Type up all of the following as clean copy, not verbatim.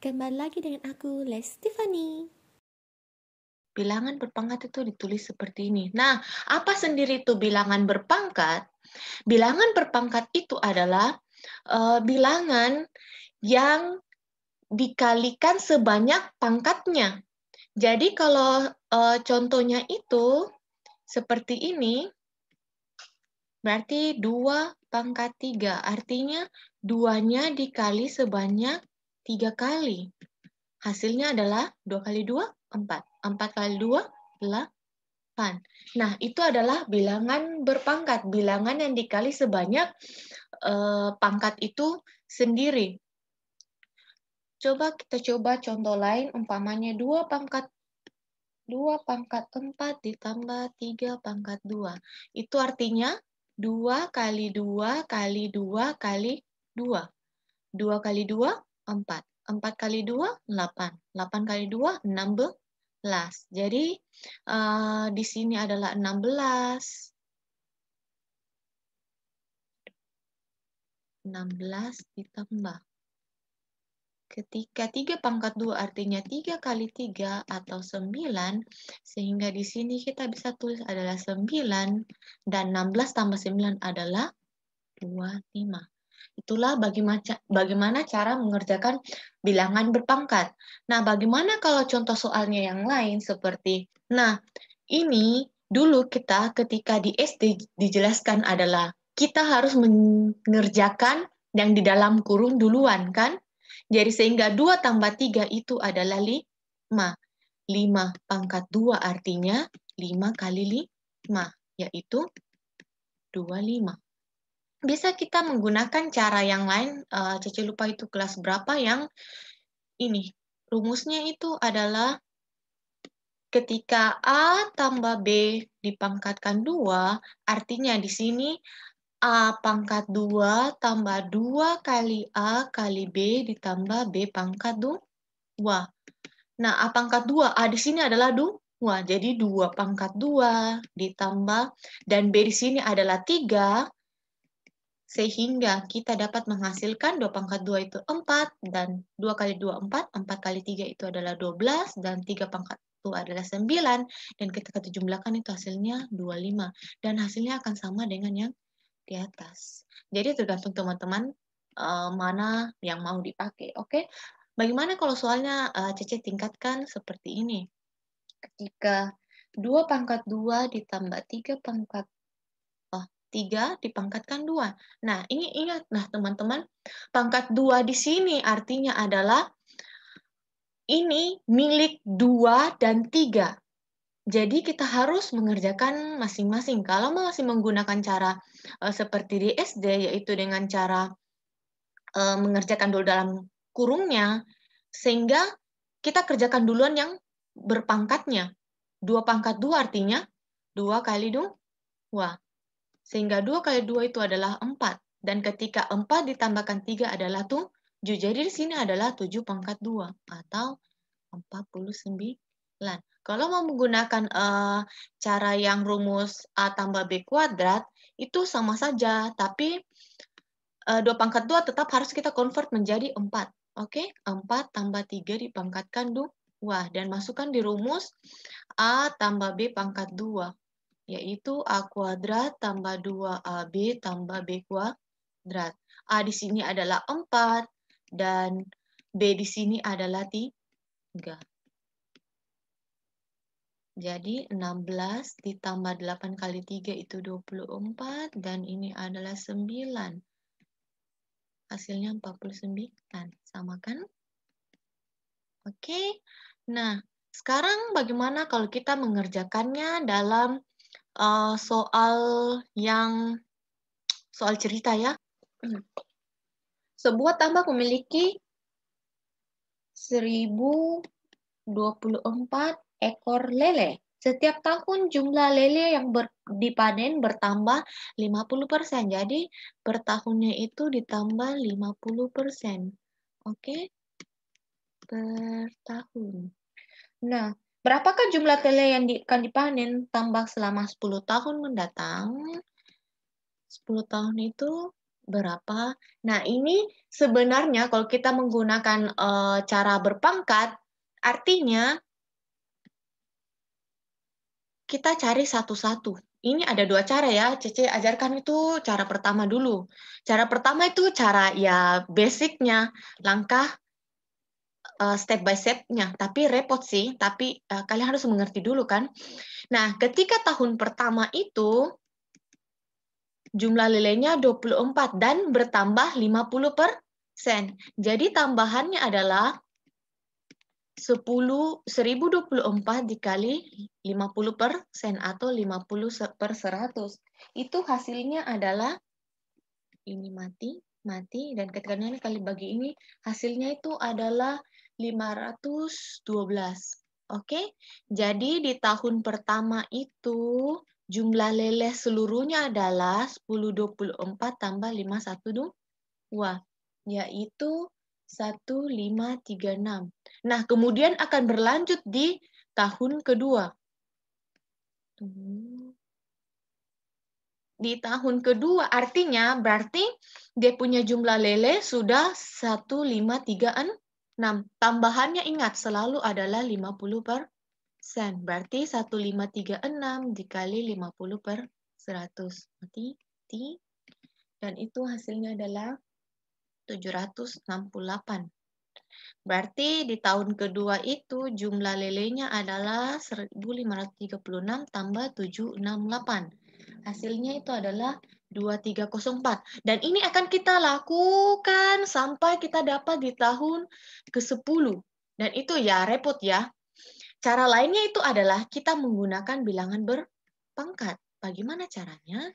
Kembali lagi dengan aku, Lestifani. Bilangan berpangkat itu ditulis seperti ini. Nah, apa sendiri itu bilangan berpangkat? Bilangan berpangkat itu adalah bilangan yang dikalikan sebanyak pangkatnya. Jadi kalau contohnya itu seperti ini, berarti 2 pangkat 3. Artinya 2-nya dikali sebanyak 3 kali. Hasilnya adalah 2 kali 2, 4. 4 kali 2, 8. Nah, itu adalah bilangan berpangkat. Bilangan yang dikali sebanyak pangkat itu sendiri. Kita coba contoh lain, umpamanya 2 pangkat 4 ditambah 3 pangkat 2. Itu artinya 2 kali 2 kali 2 kali 2. 2 kali 2, 4. 4 kali 2, 8. 8 kali 2, 16. Jadi, di sini adalah 16. 16 ditambah. Ketika 3 pangkat 2 artinya 3 kali 3 atau 9, sehingga di sini kita bisa tulis adalah 9, dan 16 tambah 9 adalah 25. Itulah bagaimana cara mengerjakan bilangan berpangkat. Nah, bagaimana kalau contoh soalnya yang lain seperti, nah, ini dulu kita ketika di SD dijelaskan adalah kita harus mengerjakan yang di dalam kurung duluan, kan? Jadi sehingga 2 tambah 3 itu adalah 5. 5 pangkat 2 artinya 5 kali 5, yaitu 25. Bisa kita menggunakan cara yang lain, Cece lupa itu kelas berapa, yang ini. Rumusnya itu adalah ketika A tambah B dipangkatkan 2, artinya di sini A pangkat 2 tambah 2 kali A kali B ditambah B pangkat 2. Nah, A pangkat 2, A di sini adalah 2. Jadi 2 pangkat 2 ditambah, dan B di sini adalah 3, sehingga kita dapat menghasilkan 2 pangkat 2 itu 4, dan 2 kali 2, 4, 4 kali 3 itu adalah 12, dan 3 pangkat 2 adalah 9, dan ketika dijumlahkan itu hasilnya 25, dan hasilnya akan sama dengan yang di atas. Jadi tergantung teman-teman mana yang mau dipakai. Oke, bagaimana kalau soalnya Cece tingkatkan seperti ini. Ketika 2 pangkat 2 ditambah 3 pangkat 3 dipangkatkan 2. Nah, ini ingat, nah teman-teman, pangkat 2 di sini artinya adalah ini milik 2 dan 3. Jadi kita harus mengerjakan masing-masing. Kalau masih menggunakan cara seperti di SD, yaitu dengan cara mengerjakan dulu dalam kurungnya, sehingga kita kerjakan duluan yang berpangkatnya. 2 pangkat 2 artinya 2 kali 2. Sehingga 2 kali 2 itu adalah 4. Dan ketika 4 ditambahkan 3 adalah 7. Jadi di sini adalah 7 pangkat 2 atau 49. Kalau mau menggunakan cara yang rumus A tambah B kuadrat, itu sama saja, tapi 2 pangkat 2 tetap harus kita convert menjadi 4. Oke, 4 tambah 3 dipangkatkan 2. Dan masukkan di rumus A tambah B pangkat 2, yaitu A kuadrat tambah 2AB tambah B kuadrat. A di sini adalah 4, dan B di sini adalah 3. Jadi 16 ditambah 8 kali 3 itu 24, dan ini adalah 9. Hasilnya 49. Sama kan? Oke. Nah, sekarang bagaimana kalau kita mengerjakannya dalam soal cerita ya? Sebuah tambak memiliki 1024 ekor lele. Setiap tahun jumlah lele yang dipanen bertambah 50%. Jadi per tahunnya itu ditambah 50%. Oke? Per tahun. Nah, berapakah jumlah lele yang akan dipanen tambak selama 10 tahun mendatang? 10 tahun itu berapa? Nah, ini sebenarnya kalau kita menggunakan cara berpangkat, artinya kita cari satu-satu. Ini ada dua cara ya, Cece ajarkan itu cara pertama dulu. Cara pertama itu cara ya basicnya, langkah step by step-nya. Tapi repot sih, tapi kalian harus mengerti dulu kan. Nah, ketika tahun pertama itu, jumlah lelenya 24 dan bertambah 50%. Jadi tambahannya adalah 1024 dikali 50% atau 50/100. Itu hasilnya adalah, ini mati, dan ketika ini kali bagi ini, hasilnya itu adalah 512. Oke, jadi di tahun pertama itu jumlah leleh seluruhnya adalah 1024 tambah 512, yaitu 1536. Nah, kemudian akan berlanjut di tahun kedua. Di tahun kedua artinya berarti dia punya jumlah lele sudah 1536. Tambahannya ingat selalu adalah 50%. Berarti 1536 dikali 50/100. Dan itu hasilnya adalah 768. Berarti di tahun kedua itu jumlah lelenya adalah 1536 tambah 768. Hasilnya itu adalah 2304. Dan ini akan kita lakukan sampai kita dapat di tahun ke-10. Dan itu ya repot ya. Cara lainnya itu adalah kita menggunakan bilangan berpangkat. Bagaimana caranya?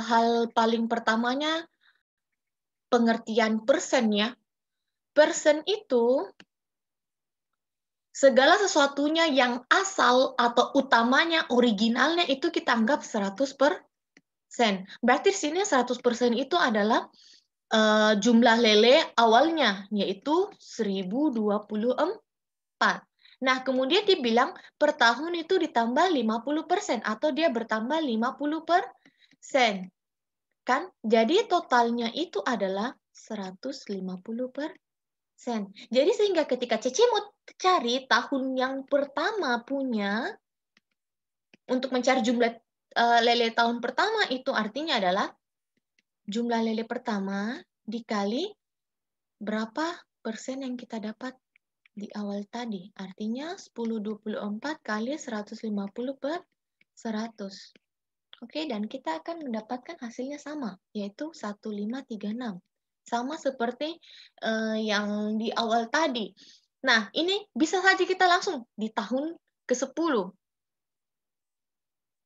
Hal paling pertamanya pengertian persen ya. Persen itu segala sesuatunya yang asal atau utamanya, originalnya itu kita anggap 100%. Berarti di sini 100% itu adalah jumlah lele awalnya, yaitu 1024. Nah, kemudian dibilang per tahun itu ditambah 50% atau dia bertambah 50%. Kan? Jadi totalnya itu adalah 150%. Jadi sehingga ketika Cece mau cari tahun yang pertama punya, untuk mencari jumlah lele tahun pertama itu artinya adalah jumlah lele pertama dikali berapa persen yang kita dapat di awal tadi. Artinya 1024 kali 150/100. Oke, dan kita akan mendapatkan hasilnya sama, yaitu 1536. Sama seperti yang di awal tadi. Nah, ini bisa saja kita langsung di tahun ke-10.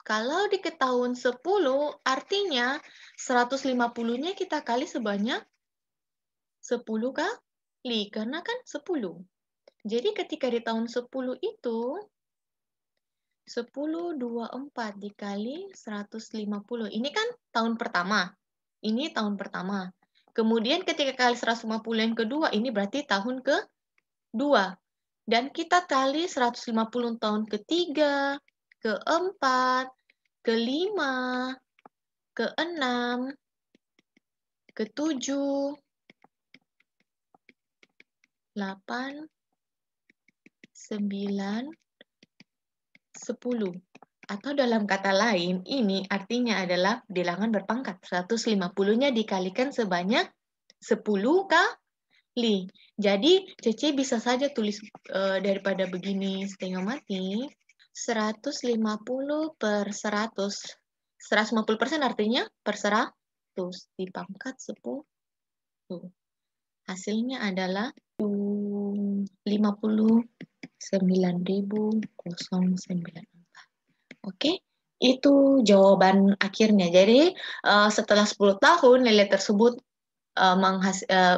Kalau di tahun 10, artinya 150-nya kita kali sebanyak 10 kali, karena kan 10. Jadi ketika di tahun 10 itu, 1024 dikali 150. Ini kan tahun pertama. Ini tahun pertama. Kemudian ketika kali 150 yang kedua, ini berarti tahun kedua. Dan kita kali 150 tahun ketiga, keempat, kelima, keenam, ketujuh, 8, 9, 10. Atau dalam kata lain, ini artinya adalah bilangan berpangkat. 150-nya dikalikan sebanyak 10 kali. Jadi, Cece bisa saja tulis daripada begini setengah mati. 150/100. 150% artinya per 100 dipangkat 10. Hasilnya adalah 59.094. Oke, itu jawaban akhirnya. Jadi setelah 10 tahun lele tersebut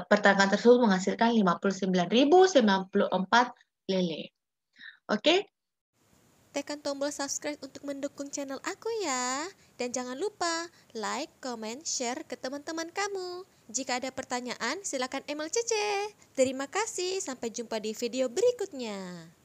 pertanakan tersebut menghasilkan 59.094 lele. Oke. Tekan tombol subscribe untuk mendukung channel aku ya. Dan jangan lupa like, comment, share ke teman-teman kamu. Jika ada pertanyaan, silakan email Cece. Terima kasih, sampai jumpa di video berikutnya.